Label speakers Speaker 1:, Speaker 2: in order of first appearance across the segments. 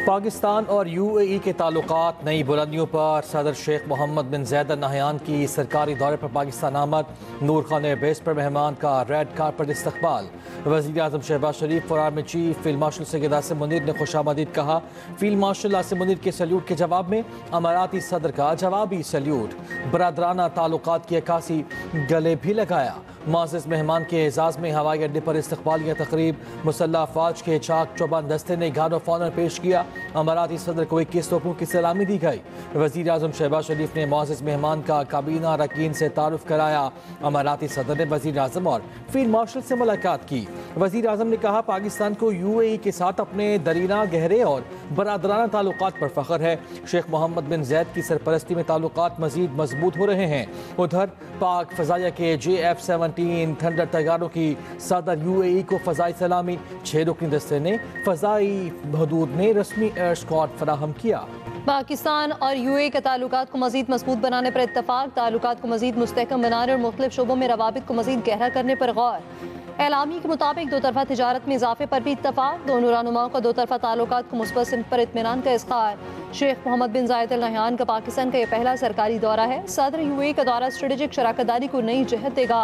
Speaker 1: पाकिस्तान और UAE के ताल्लुकात नई बुलंदियों पर। सदर शेख मोहम्मद बिन ज़ायद अल नहयान की सरकारी दौरे पर पाकिस्तान आमद। नूर खान एयरबेस पर मेहमान का रेड कारपेट इस्तकबाल। वज़ीर आज़म शहबाज शरीफ और army chief field marshal Syed Asim Munir ने खुशामदीद कहा। फील्ड मार्शल आसिम मुनीर के सैल्यूट के जवाब में अमाराती सदर का जवाबी सैल्यूट। बरादराना ताल्लुकात की अक्कासी गले भी लगाया। मुअज़्ज़ज़ मेहमान के एजाज़ में हवाई अड्डे पर इस्तकबालिया तकरीब। मुसल्लह अफ़वाज के चाक चौबंद दस्ते ने गार्ड ऑफ ऑनर पेश किया। अमाराती सदर को 21 तोपों की सलामी दी गई। वज़ीर आज़म शहबाज शरीफ ने मुअज़्ज़ज़ मेहमान का काबीना अरकान से तारुफ कराया। अमाराती सदर ने वज़ीर आज़म और फील्ड मार्शल से मुलाकात की। वज़ीर आज़म ने कहा, पाकिस्तान को UAE के साथ अपने दरीना, गहरे और बरादराना ताल्लुकात पर फ़ख्र है। शेख मोहम्मद बिन ज़ायद की सरपरस्ती में ताल्लुकात मज़ीद मजबूत हो रहे हैं। उधर पाक फ़ज़ाइया के JF-17 थंडर तैयारों की सदर UAE को फ़ज़ाई सलामी। 6 रुकनी दस्ते ने फ़ज़ाई हदूद में रस्मी एयर स्क्वाड फराहम किया।
Speaker 2: पाकिस्तान और UAE के ताल्लुकात को मज़ीद मजबूत बनाने पर इत्तफाक। ताल्लुकात को मज़ीद मुस्तहकम बनाने और मुख्तलिफ शोबों में रवाबित को मज़ीद गहरा करने पर गौर। एलामी के मुताबिक दो तरफा तिजारत में इजाफे पर भी इत्तफाक। दोनों रहनुमाओं का दो तरफा ताल्लुकात को मुस्बत सिमत पर इत्मीनान का इज़हार। शेख मोहम्मद बिन ज़ायद अल नहयान का पाकिस्तान का यह पहला सरकारी दौरा है। सदर UAE का दौरा स्ट्रेटेजिक शराकतदारी को नई जहत देगा।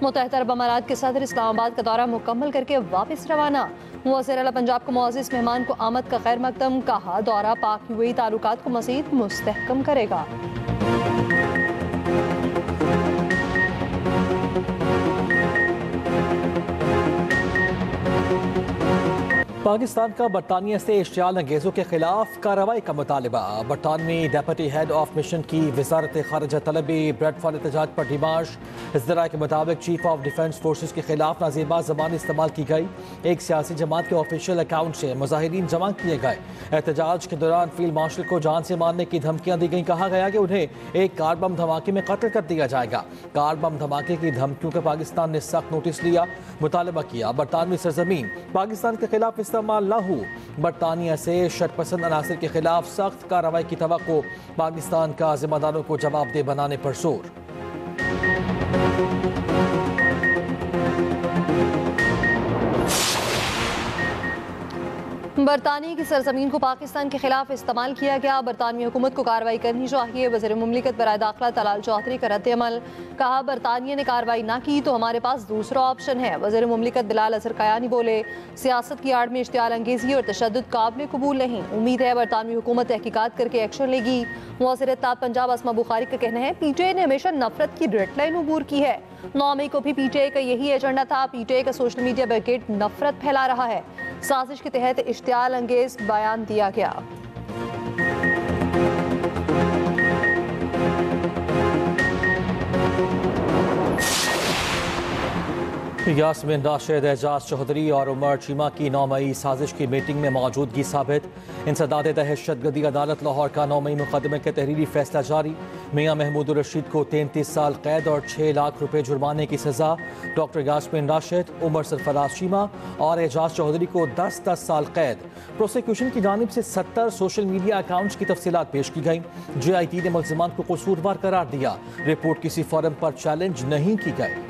Speaker 2: मुत्तहिदा अरब अमारात के सदर इस्लामाबाद का दौरा मुकम्मल करके वापस रवाना। वज़ीर आला पंजाब को मुअज़्ज़ज़ मेहमान को आमद का खैर मकदम। कहा, दौरा पाक UAE ताल्लुकात को मज़ीद मुस्तहकम करेगा।
Speaker 1: पाकिस्तान का बरतानिया से इश्तियाल अंगेज़ों के खिलाफ कार्रवाई का मुतालबा। बरतानवी डेप्यूटी हेड ऑफ मिशन की वज़ारत ख़ारिजा तलबी ब्रेड फॉर एहतजाज पर डिमाश। इस ज़राए के मुताबिक चीफ ऑफ डिफेंस फोर्सेस के खिलाफ नाज़ेबा ज़बान इस्तेमाल की गई। एक सियासी जमात के ऑफिशियल अकाउंट से मुजाहिरीन जमा किए गए। एहतजाज के दौरान फील्ड मार्शल को जान से मारने की धमकियाँ दी गई। कहा गया कि उन्हें एक कार बम धमाके में कत्ल कर दिया जाएगा। कार बम धमाके की धमकियों का पाकिस्तान ने सख्त नोटिस लिया, मुतालबा किया। बरतानवी सरजमीन पाकिस्तान के खिलाफ इस्तेमाल न हो। बरतानिया से शरपसंद अनासर के खिलाफ सख्त कार्रवाई की तवक्को। पाकिस्तान का जिम्मेदारों को जवाबदेह बनाने पर जोर।
Speaker 2: बरतानिया की सरजमीन को पाकिस्तान के खिलाफ इस्तेमाल किया गया। बरतानवी हुकूमत को कार्रवाई करनी चाहिए। वज़ीर मुमलिकत बराए दाखिला तलाल चौधरी का रद्द-ए-अमल। कहा, बरतानिया ने कार्रवाई ना की तो हमारे पास दूसरा ऑप्शन है। वज़ीर मुमलिकत बिलाल अज़हर कयानी बोले, सियासत की आड़ में इश्तियाल अंगेज़ी और तशद्दुद काबिल कबूल नहीं। उम्मीद है बरतानवी हुकूमत तहकीकात करके एक्शन लेगी। वज़ीर इत्तेहाद पंजाब अस्मा बुखारी का कहना है, PTI ने हमेशा नफरत की रेड लाइन अबूर की है। 9 मई को भी PTI का यही एजेंडा था। PTI का सोशल मीडिया ब्रिगेड नफरत फैला रहा है। साजिश के तहत इश्तियाल अंगेज बयान दिया गया।
Speaker 1: यास्मीन राशिद, एजाज चौधरी और उमर चीमा की 9 मई साजिश की मीटिंग में मौजूदगी साबित। इंसदाद दहशतगर्दी अदालत लाहौर का 9 मई मुकदमे के तहरीरी फैसला जारी। मियाँ महमूद रशीद को 33 साल कैद और 6 लाख रुपए जुर्माने की सजा। डॉक्टर यास्मीन राशिद, उमर सरफराज चीमा और एजाज चौधरी को 10-10 साल कैद। प्रोसिक्यूशन की जानिब से 70 सोशल मीडिया अकाउंट्स की तफसीलात पेश की गई। JIT ने मुल्ज़िमान को कसूरवार करार दिया। रिपोर्ट किसी फोरम पर चैलेंज नहीं की गई।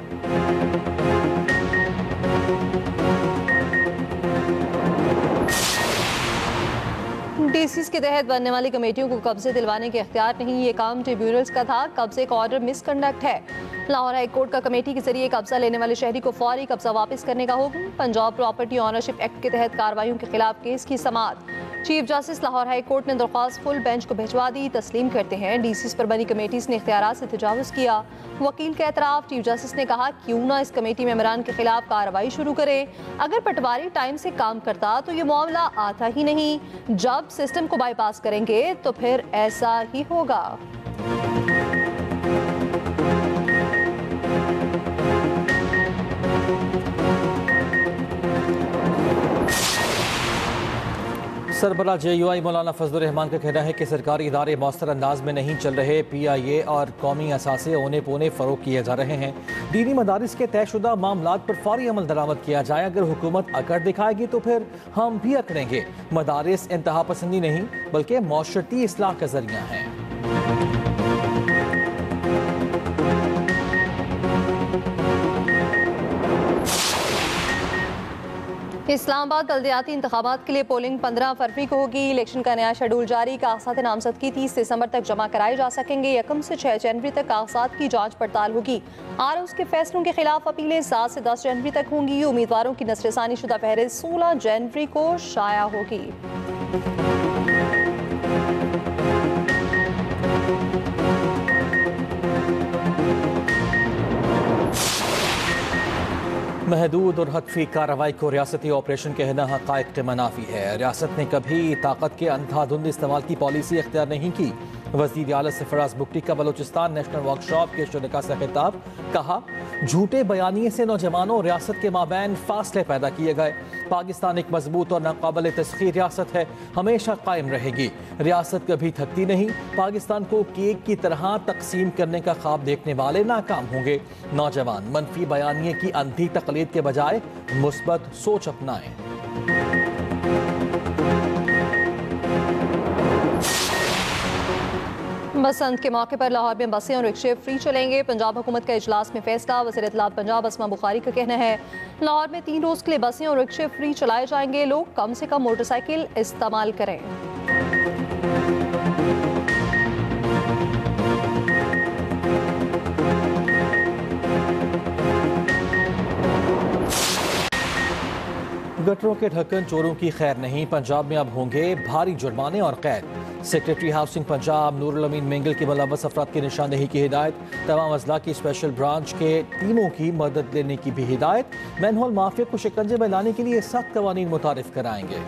Speaker 2: DCs के तहत बनने वाली कमेटियों को कब्जे दिलवाने के इख्तियार नहीं। ये काम ट्रिब्यूनल्स का था। कब्जे का ऑर्डर मिसकंडक्ट है। लाहौर हाई कोर्ट का कमेटी के जरिए कब्जा लेने वाले शहरी को फौरी कब्जा वापस करने का हुक्म। पंजाब प्रॉपर्टी ऑनरशिप एक्ट के तहत कार्रवाइयों के खिलाफ केस की समाअत। Chief justice Lahore high court ने दरख्वास्त फुल बेंच को भिजवा दी। तस्लीम करते हैं, DCs पर बनी कमेटीज ने इख्तियारात से तजावुज़ किया। वकील का एतराफ़। चीफ जस्टिस ने कहा, क्यों ना इस कमेटी मेंबरान के खिलाफ कार्रवाई शुरू करे। अगर पटवारी टाइम से काम करता तो ये मामला आता ही नहीं। जब सिस्टम को बाईपास करेंगे तो फिर ऐसा ही होगा।
Speaker 1: सरबराह JUI मौलाना फजलुर रहमान का कहना है कि सरकारी इदारे मौसर अंदाज में नहीं चल रहे। PIA और कौमी असासे औने पौने फ़रोग किए जा रहे हैं। दीनी मदारिस के तयशुदा मामलात पर फौरी अमल दरामद किया जाए। अगर हुकूमत अकड़ दिखाएगी तो फिर हम भी अकड़ेंगे। मदारिस इंतहा पसंदी नहीं बल्कि मौशरती इस्लाह का जरिया है।
Speaker 2: इस्लामाबाद बल्दियाती इंतखाबात के लिए पोलिंग 15 फरवरी को होगी। इलेक्शन का नया शेड्यूल जारी। कागजात नामजदगी 30 दिसंबर तक जमा कराए जा सकेंगे। 1 से 6 जनवरी तक कागजात की जांच पड़ताल होगी। आरओज़ के फैसलों के खिलाफ अपीलें 7 से 10 जनवरी तक होंगी। उम्मीदवारों की नस्रसानी शुदा फहरिस्त 16 जनवरी को शाया होगी।
Speaker 1: महदूद और हतफी कार्रवाई को रियासती ऑपरेशन कहना हक़ाइक़ के मनाफी है। रियासत ने कभी ताकत के अंधाधुंध इस्तेमाल की पॉलिसी इख्तियार नहीं की। वज़ीर आला सरफराज बुगटी का बलोचिस्तान नेशनल वर्कशॉप के शुरका से खिताब। कहा, झूठे बयानिए से नौजवानों और रियासत के माबैन फासले पैदा किए गए। पाकिस्तान एक मजबूत और नाकाबिल तस्खीर रियासत है, हमेशा कायम रहेगी। रियासत कभी थकती नहीं। पाकिस्तान को केक की तरह तकसीम करने का ख्वाब देखने वाले नाकाम होंगे। नौजवान मनफी बयानिए की अंधी तकलीद के बजाय मुस्बत सोच अपनाएं।
Speaker 2: बसंत के मौके पर लाहौर में बसें और रिक्शे फ्री चलेंगे। पंजाब हुकूमत का इजलास में फैसला। वज़ीर इत्तलात पंजाब अस्मा बुखारी का कहना है, लाहौर में 3 रोज़ के लिए बसें और रिक्शे फ्री चलाए जाएंगे। लोग कम से कम मोटरसाइकिल इस्तेमाल करें।
Speaker 1: गटरों के ढक्कन चोरों की खैर नहीं। पंजाब में अब होंगे भारी जुर्माने और कैद। सेक्रेटरी हाउसिंग पंजाब नूरुल अमीन मेंगल की मुलव्वस अफराद की निशानदेही की हिदायत। तमाम अजला की स्पेशल ब्रांच के टीमों की मदद लेने की भी हिदायत। मैनहोल माफिया को शिकंजे में लाने के लिए सख्त कवानीन मुतारिफ कराएंगे।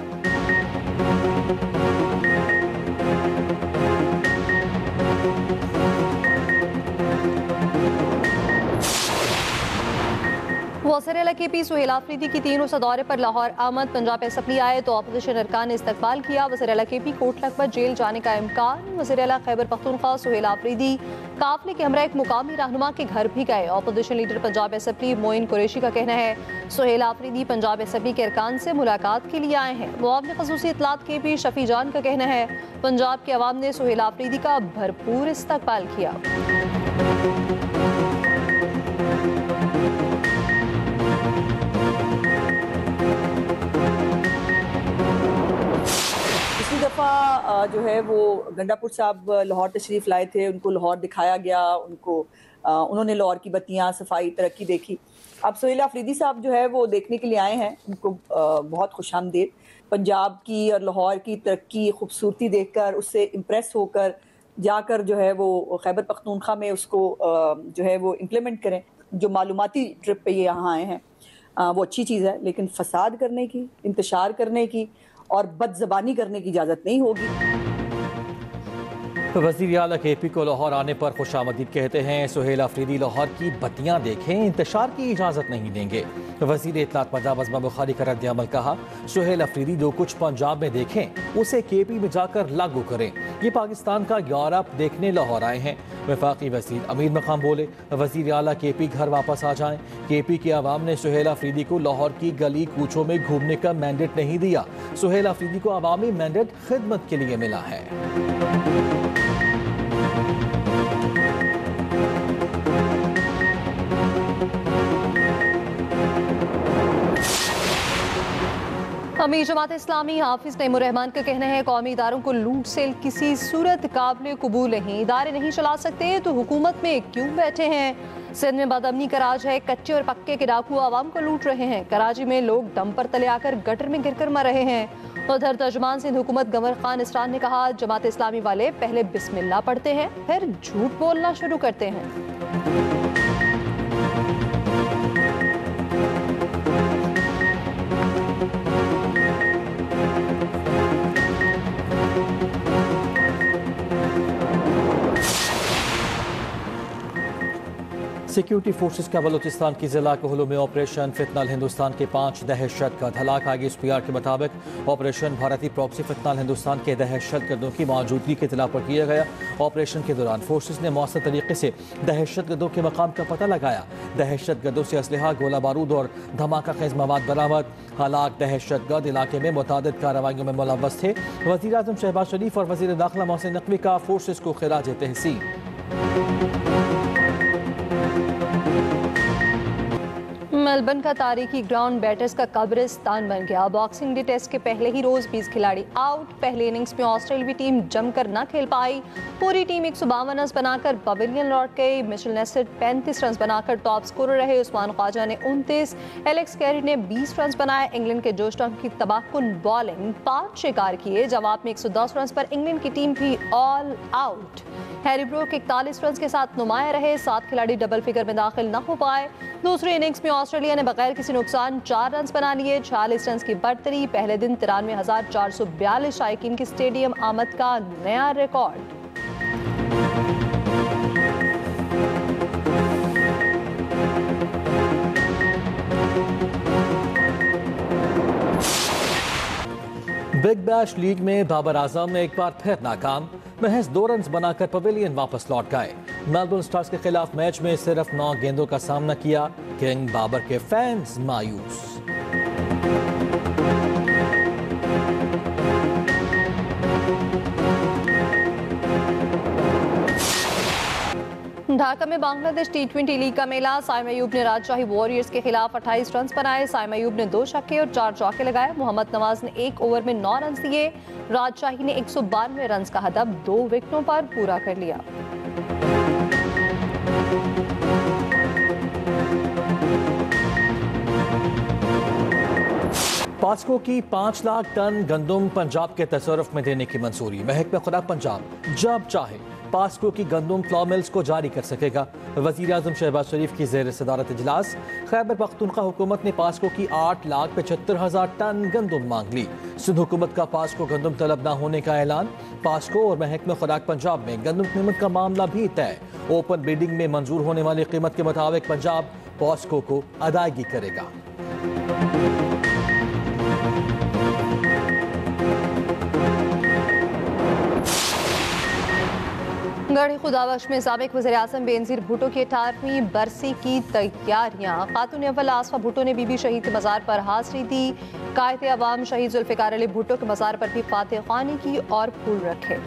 Speaker 2: वज़ीर KP सुहेल आफरीदी की 3 रोज़ा दौरे पर लाहौर आमद। पंजाब असम्बली आए तो अपोजिशन अरकान ने इस्तकबाल किया। वज़ीर KP कोट लखपत जेल जाने का इम्कान। वज़ीर खैबर पख्तूनख्वा सुहेल आफरीदी काफिले के हमरा एक मुकामी रहनुमा के घर भी गए। Opposition leader Punjab assembly Moin Qureshi का कहना है, सुहेल आफरीदी पंजाब असम्बली के अरकान से मुलाकात के लिए आए हैं। मुआविन ख़ुसूसी इत्तलात KP शफी जान का कहना है, पंजाब के अवाम ने सुहेल आफरीदी का भरपूर इस्तकबाल किया।
Speaker 3: दफ़ा जो है वो गंडापुर साहब लाहौर तशरीफ़ लाए थे, उनको लाहौर दिखाया गया, उन्होंने लाहौर की बत्तियाँ, सफाई, तरक्की देखी। अब सुहेल आफरीदी साहब जो है वो देखने के लिए आए हैं, उनको बहुत खुशामदीद। पंजाब की और लाहौर की तरक्की, खूबसूरती देखकर उससे इम्प्रेस होकर जाकर जो है वो खैबर पख्तूनख्वा में उसको जो है वो इम्प्लीमेंट करें। जो मालूमाती ट्रिप पे ये यहाँ आए हैं वो अच्छी चीज़ है, लेकिन फसाद करने की, इंतशार करने की और बदज़बानी करने की इजाज़त नहीं होगी।
Speaker 1: वज़ीर आला KP को लाहौर आने पर खुशामदीद कहते हैं। सुहेल आफरीदी लाहौर की बत्तियां देखें, इंतशार की इजाज़त नहीं देंगे। वज़ीर इत्तलात पंजाब अस्मा बुखारी का रद्द-ए-अमल। कहा, सुहेल आफरीदी जो कुछ पंजाब में देखें उसे KP में जाकर लागू करें। ये पाकिस्तान का यूरोप देखने लाहौर आए हैं। वफाकी वज़ीर अमीर मकाम बोले, वज़ीर आला KP घर वापस आ जाएं। KP के अवाम ने सुहेल आफरीदी को लाहौर की गली कूचों में घूमने का मैंडेट नहीं दिया। सुहेल आफरीदी को अवामी मैंडेट खिदमत के लिए मिला है।
Speaker 2: अमीर जमात इस्लामी हाफिज नईमुर रहमान का कहना है, कौमी इदारों को लूट से किसी सूरत काबिल कबूल नहीं। इदारे नहीं चला सकते तो हुकूमत में क्यों बैठे हैं। सिंध में बदअमनी का राज है। कच्चे और पक्के के डाकू आवाम को लूट रहे हैं। कराची में लोग दम पर तले आकर गटर में गिरकर मर रहे हैं। उधर तर्जुमान सिंध हुकूमत गवर खान इसरान ने कहा, जमात इस्लामी वाले पहले बिस्मिल्लाह पढ़ते हैं, फिर झूठ बोलना शुरू करते हैं।
Speaker 1: सिक्योरिटी फोर्सेस का बलूचिस्तान की जिला कोहलू में ऑपरेशन फितनाल हिंदुस्तान के 5 दहशतगर्द हलाक। आगे SPR के मुताबिक ऑपरेशन भारतीय प्रॉक्सी फितनाल हिंदुस्तान के दहशतगर्दों की मौजूदगी की इत्तला पर किया गया। ऑपरेशन के दौरान फोर्सेस ने मौसर तरीके से दहशतगर्दों के मकाम का पता लगाया। दहशतगर्दों से असलहा, गोला बारूद और धमाका खेज मवाद बरामद। हलाक दहशतगर्द इलाके में मुतादिद कार्रवाइयों में मुलव्वस थे। वज़ीर आज़म शहबाज शरीफ और वज़ीर दाखिला मोहसिन नकवी का फोर्सेस को खिराज तहसीन।
Speaker 2: मेलबर्न का तारीखी ग्राउंड बैटर्स का कब्रिस्तान बन गया। बॉक्सिंग डे टेस्ट के पहले ही रोज 20 खिलाड़ी आउट। पहले इनिंग्स में ऑस्ट्रेलियावी टीम जमकर न खेल पाई। पूरी टीम 152 रन बनाकर पवेलियन लौट गई। मिशेल नेस्टर 35 रन बनाकर टॉप स्कोरर रहे। उस्मान ख्वाजा ने 29, एलेक्स कैरी ने 20 रन बनाए। इंग्लैंड के जोश टॉम की तबाहकुन बॉलिंग 5 शिकार किए। जवाब में 110 रन पर इंग्लैंड की टीम भी all out. Harry Brook 41 run के साथ नुमाया रहे। 7 खिलाड़ी डबल फिगर में दाखिल न हो पाए। दूसरे इनिंग्स में ऑस्ट्रेलिया ने बगैर किसी नुकसान 4 रन बना लिए। 46 रन की बढ़तरी। पहले दिन 93,442 शायकीन की स्टेडियम आमद का नया रिकॉर्ड।
Speaker 1: बिग बैश लीग में बाबर आजम एक बार फिर नाकाम। महज 2 रन बनाकर पवेलियन वापस लौट गए। मेलबर्न स्टार्स के खिलाफ मैच में सिर्फ 9 गेंदों का सामना किया। किंग बाबर के फैंस मायूस।
Speaker 2: ढाका में बांग्लादेश T20 लीग का मेला। साइम अयूब ने राजशाही वॉरियर्स के खिलाफ 28 रन बनाए। साइम अयूब ने 2 छक्के और 4 चौके लगाए। मोहम्मद नवाज ने 1 ओवर में 9 रन दिए। राजशाही ने 192 रन का हदफ 2 विकेटों पर पूरा कर लिया।
Speaker 1: पास्को की 5 लाख टन गंदम पंजाब के तसर्रुफ में देने की मंजूरी। महकमा खुराक पंजाब जब चाहे पास्को की गंदम फ्लॉ मिल्स को जारी कर सकेगा। वजीर आजम शहबाज शरीफ की ज़ेर सदारत इजलास। खैबर पख्तूनख्वा हुकूमत ने पास्को की 8,75,000 टन गंदम मांग ली। सिंध हुकूमत का पास्को गंदम तलब न होने का ऐलान। पास्को और महकमा खुराक पंजाब में गंदम कीमत का मामला भी तय। ओपन बिडिंग में मंजूर होने वाली कीमत के मुताबिक पंजाब पास्को को अदायगी करेगा।
Speaker 2: गढ़ी खुदाबख्श में साबिक वज़ीर आज़म बेनज़ीर भुट्टो की 18वीं बरसी की तैयारियां। खातून अव्वल आसफा भुट्टो ने बीबी शहीद के मज़ार पर हाज़िरी दी। कायदे अवाम शहीद जुल्फ़िकार अली भुट्टो के मज़ार पर भी फातिह ख़्वानी की और फूल रखे।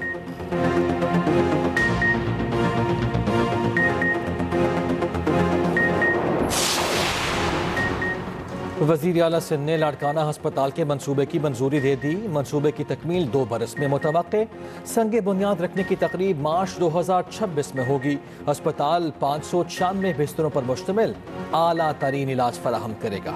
Speaker 1: वज़ीर आला सिंध ने लाड़काना हस्पताल के मंसूबे की मंजूरी दे दी। मंसूबे की तकमील 2 बरस में मुतवक्के। संगे बुनियाद रखने की तकरीब मार्च 2026 में होगी। अस्पताल 596 बिस्तरों पर मुश्तमिल आला तरीन इलाज फराहम करेगा।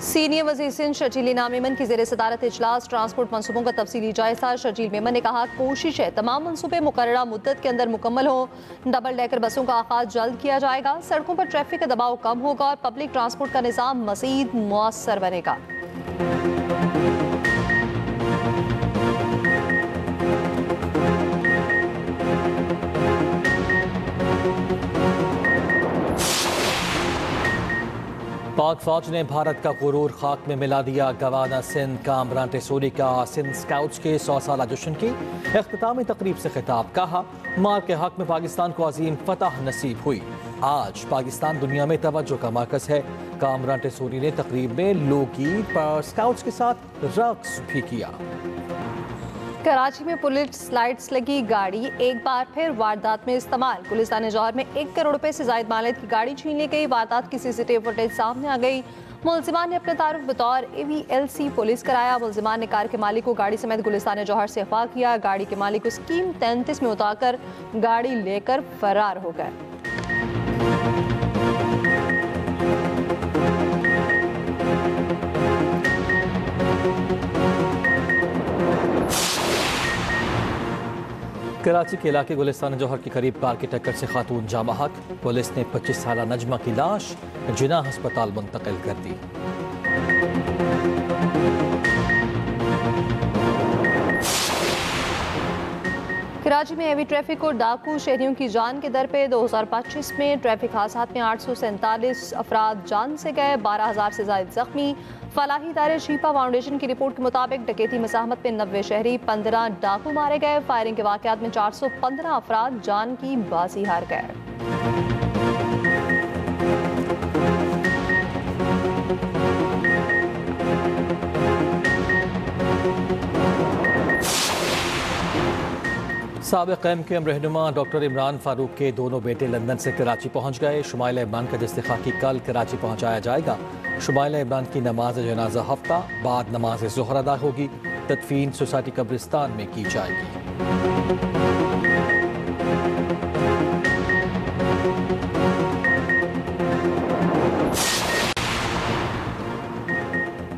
Speaker 2: सीनियर वज़ीर सिंध शर्जील इनाम मेमन की ज़ेर सदारत इजलास। ट्रांसपोर्ट मंसूबों का तफसीली जायजा। शर्जील मेमन ने कहा कोशिश है तमाम मंसूबे मुकर्ररा मुद्दत के अंदर मुकम्मल हो। डबल डेकर बसों का आगाज जल्द किया जाएगा। सड़कों पर ट्रैफिक का दबाव कम होगा और पब्लिक ट्रांसपोर्ट का निज़ाम मज़ीद मुअस्सर बनेगा।
Speaker 1: पाक फौज ने भारत का गुरूर खाक में मिला दिया। गवाना सिंध कामरान टेसोरी का सिंध स्काउट्स के 100 साला जश्न की इख्तितामी तकरीब से खिताब। कहा मार के हक में पाकिस्तान को अजीम फतह नसीब हुई। आज पाकिस्तान दुनिया में तवज्जो का मरकज़ है। कामरान टेसोरी ने तकरीब में लोकगीत पर स्काउट्स के साथ रक्स भी किया।
Speaker 2: कराची में पुलिस लाइट्स लगी गाड़ी एक बार फिर वारदात में इस्तेमाल। गुलिस्तान जौहर में 1 करोड़ रुपए से जायद मालियत की गाड़ी छीन ली गई। वारदात की CCTV फुटेज सामने आ गई। मुलजिमान ने अपने तारुफ बतौर AVLC पुलिस कराया। मुलजिमान ने कार के मालिक को गाड़ी समेत गुलिस्तान जौहर से अगवा किया। गाड़ी के मालिक को स्कीम 33 में उतारकर गाड़ी लेकर फरार हो गए।
Speaker 1: कराची के इलाके गुलिस्तान जौहर के करीब कार की टक्कर से खातून जाँ बहक। पुलिस ने 25 साला नजमा की लाश जिना अस्पताल मुंतकिल कर दी।
Speaker 2: कराची में हैवी ट्रैफिक और डाकू शहरियों की जान के दर पे। 2025 में ट्रैफिक हादसात में 847 अफराद जान से गए। 12,000 से ज्यादा जख्मी। फलाही इदारे शीफा फाउंडेशन की रिपोर्ट के मुताबिक डकैती मज़ाहमत में 90 शहरी, 15 डाकू मारे गए। फायरिंग के वाक़यात में 415 अफराद जान की बाजी हार गए।
Speaker 1: साबिक़ एमक्यूएम रहनुमा डॉक्टर इमरान फारूक के दोनों बेटे लंदन से कराची पहुँच गए। शुमाइला इमरान का इस्तिक़ा कल कराची पहुँचाया जाएगा। शुमाइला इमरान की नमाज जनाजा हफ्ता बाद नमाज ज़ोहर अदा होगी। तदफीन सोसाइटी कब्रिस्तान में की जाएगी।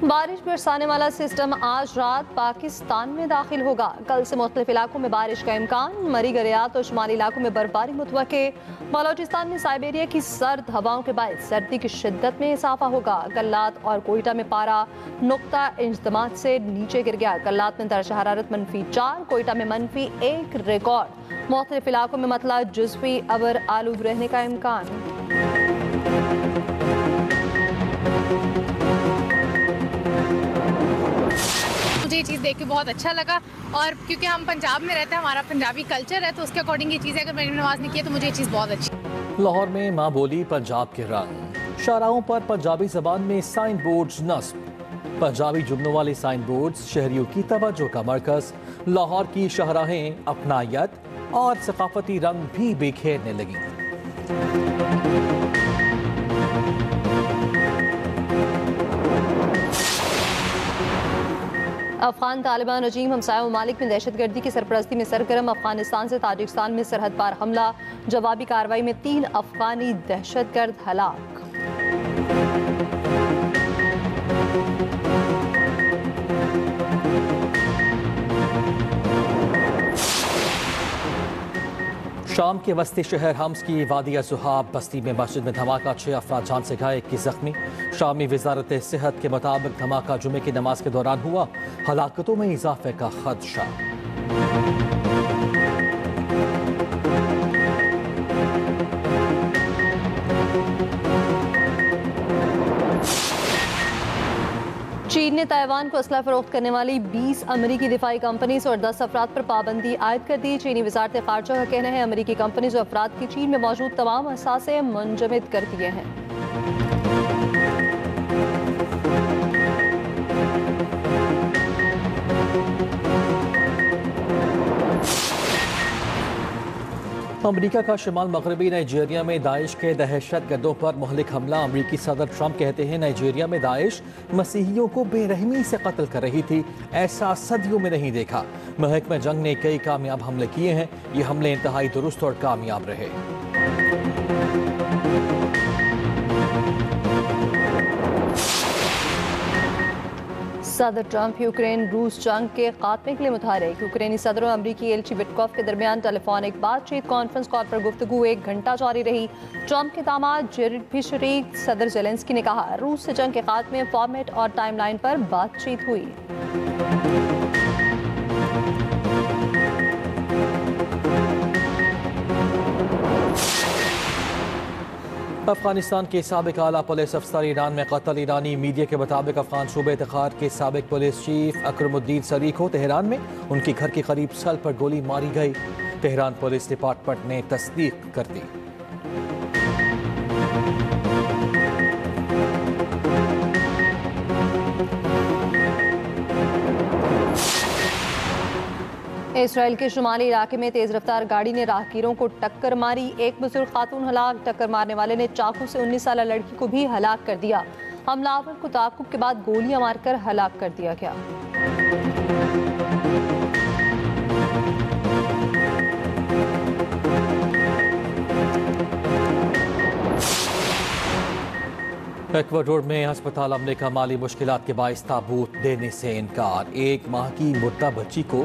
Speaker 2: बारिश बरसाने वाला सिस्टम आज रात पाकिस्तान में दाखिल होगा। कल से मुख्तलिफ इलाकों में बारिश का इम्कान। मरी गरियात और शुमाली इलाकों में बर्फबारी मुतवक्के। बलोचिस्तान में साइबेरिया की सर्द हवाओं के बाद सर्दी की शिद्दत में इजाफा होगा। कल्लात और कोयटा में पारा नुक्ता इंजमात से नीचे गिर गया। कल्लात में दर्जा हरारत -4, कोयटा में -1 रिकॉर्ड। मुख्तलिफ इलाकों में मतला जुज़वी अबर आलूद रहने का इम्कान।
Speaker 4: मुझे ये चीज़ देख के बहुत अच्छा लगा और क्योंकि हम पंजाब में रहते हैं, हमारा पंजाबी कल्चर है, तो उसके अकॉर्डिंग ये चीज़ है। अगर मैंने नमाज नहीं की तो मुझे ये चीज़ बहुत अच्छी।
Speaker 1: लाहौर में माँ बोली पंजाब के रंग। शाहराहों पर पंजाबी जबान में साइन बोर्ड्स नस्ब। पंजाबी जुमलों वाले साइन बोर्ड्स शहरियों की तवज्जो का मरकज। लाहौर की शाहराहें अपनायत और सकाफती रंग भी बिखेरने लगी।
Speaker 2: अफगान तालिबान रजीम हमसाया ममालिक में दहशतगर्दी की सरपरस्ती में सरगर्म। अफगानिस्तान से ताजिकिस्तान में सरहद पार हमला। जवाबी कार्रवाई में 3 अफगानी दहशतगर्द हलाक।
Speaker 1: शाम के वस्ती शहर हम्स की वादिया सुहाब बस्ती में मस्जिद में धमाका। 6 अफराद जान से घायल, 21 जख्मी। शामी वजारत सेहत के मुताबिक धमाका जुमे की नमाज के दौरान हुआ। हलाकतों में इजाफे का खदशा।
Speaker 2: चीन ने ताइवान को असला फरोख्त करने वाली 20 अमरीकी दिफाई कंपनीज और 10 अफराद पर पाबंदी आयद कर दी। चीनी वजारत खारजा का कहना है अमरीकी कंपनीज और अफराद की चीन में मौजूद तमाम असासे मुंजमद कर दिए हैं।
Speaker 1: अमरीका का शिमाल मगरबी नाइजीरिया में दाइश के दहशत गर्दों पर मुहलिक हमला। अमरीकी सदर ट्रंप कहते हैं नाइजीरिया में दाइश मसीहियों को बेरहमी से कत्ल कर रही थी, ऐसा सदियों में नहीं देखा। महकमा जंग ने कई कामयाब हमले किए हैं, ये हमले इंतहाई दुरुस्त और कामयाब रहे।
Speaker 2: सदर ट्रंप यूक्रेन रूस जंग के खात्मे के लिए मुतहरिक। यूक्रेनी सदर और अमरीकी एलची विटकॉफ के दरमियान टेलीफोनिक बातचीत। कॉन्फ्रेंस कॉल पर गुफ्तगू 1 घंटा जारी रही। ट्रंप के दामाद जेरेड भी शरीक। सदर जेलेंस्की ने कहा रूस से जंग के खात्मे, फॉर्मेट और टाइमलाइन पर बातचीत हुई।
Speaker 1: अफगानिस्तान के साबिक आला पुलिस अफसर ईरान में कत्ल। ईरानी मीडिया के मुताबिक अफगान सूबे इत्तेखार के साबिक पुलिस चीफ अकरमुद्दीन सरीख को तेहरान में उनके घर के करीब सर पर गोली मारी गई। तेहरान पुलिस डिपार्टमेंट ने तस्दीक कर दी।
Speaker 2: इसराइल के शुमाली इलाके में तेज रफ्तार गाड़ी ने राहगीरों को टक्कर मारी। एक बुजुर्ग खातून हलाक। टक्कर मारने वाले ने चाकू से 19 साल लड़की को भी हलाक कर दिया। हमलावर को ताक़ुब के बाद गोलियां मारकर हलाक कर दिया गया।
Speaker 1: इक्वाडोर में अस्पताल अमले का माली मुश्किलात के बाइस ताबूत देने से इनकार। 1 माह की मुर्दा बच्ची को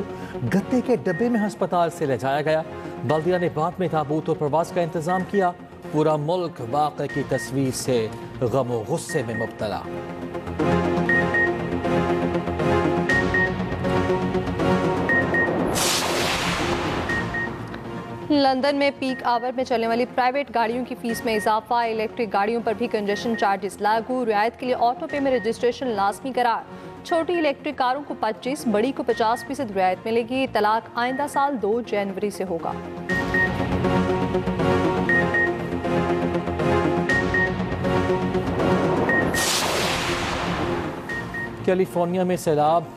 Speaker 1: गत्ते के डब्बे में अस्पताल से ले जाया गया। बल्दिया ने बाद में ताबूत और प्रवास का इंतजाम किया। पूरा मुल्क वाक़े की तस्वीर से गम और गुस्से में मुब्तला।
Speaker 2: लंदन में पीक आवर में चलने वाली प्राइवेट गाड़ियों की फीस में इजाफा। इलेक्ट्रिक गाड़ियों पर भी कंजेशन चार्जेस लागू। रियायत के लिए ऑटो पे में रजिस्ट्रेशन लाजमी करार। छोटी इलेक्ट्रिक कारों को 25, बड़ी को 50% रियायत मिलेगी। तलाक आइंदा साल 2 जनवरी से होगा। कैलिफोर्निया में सैलाब,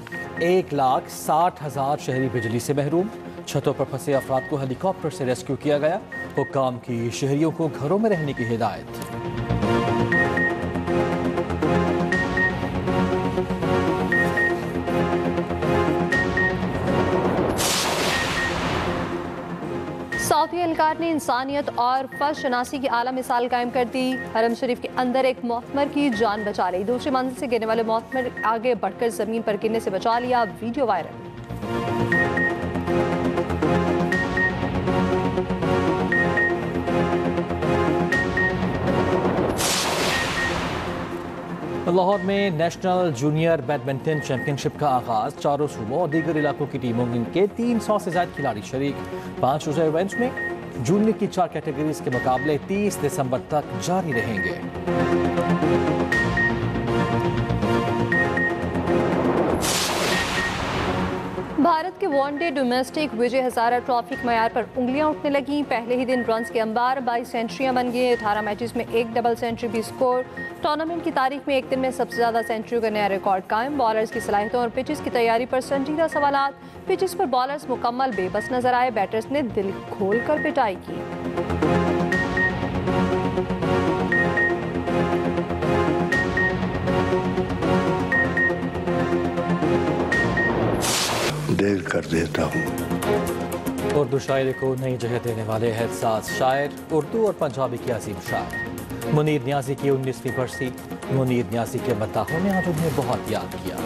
Speaker 2: 1,60,000 शहरी बिजली से महरूम।
Speaker 1: छतों पर फंसे अफराद को हेलीकॉप्टर से रेस्क्यू किया गया। हुक्काम की शहरियों को घरों में रहने की हिदायत।
Speaker 2: सऊदी एहलकार ने इंसानियत और फर्ज शनासी की आला मिसाल कायम कर दी। हरम शरीफ के अंदर एक मोहतमर की जान बचा ली। दूसरी मंजिल से गिरने वाले मोहतमर आगे बढ़कर जमीन पर गिरने से बचा लिया। Video viral.
Speaker 1: लाहौर में नेशनल जूनियर बैडमिंटन चैंपियनशिप का आगाज। चारों सूबों और दीगर इलाकों की टीमों के 300 से ज्यादा खिलाड़ी शरीक। 5 रोजा इवेंट्स में जूनियर की 4 कैटेगरीज के मुकाबले 30 दिसंबर तक जारी रहेंगे।
Speaker 2: भारत के वनडे डोमेस्टिक विजय हजारा ट्रॉफी के मयार पर उंगलियां उठने लगी। पहले ही दिन रन्स के अंबार, 22 सेंचुरियां बन गई। 18 मैचेस में एक डबल सेंचुरी भी स्कोर। टूर्नामेंट की तारीख में एक दिन में सबसे ज्यादा सेंचुरी का नया रिकॉर्ड कायम। बॉलर्स की सलाहियतों और पिचेस की तैयारी पर संजीदा सवालात। पिचेस पर बॉलर्स मुकम्मल बेबस नजर आए। बैटर्स ने दिल खोल कर पिटाई की।
Speaker 5: देर कर देता हूँ।
Speaker 1: उर्दू शायरी को नई जगह देने वाले एहसास शायर, उर्दू और पंजाबी के अजीम शायर मुनीर नियाजी की 19वीं बरसी। मुनीर नियाजी के मद्दाहों ने आज उन्हें बहुत याद किया।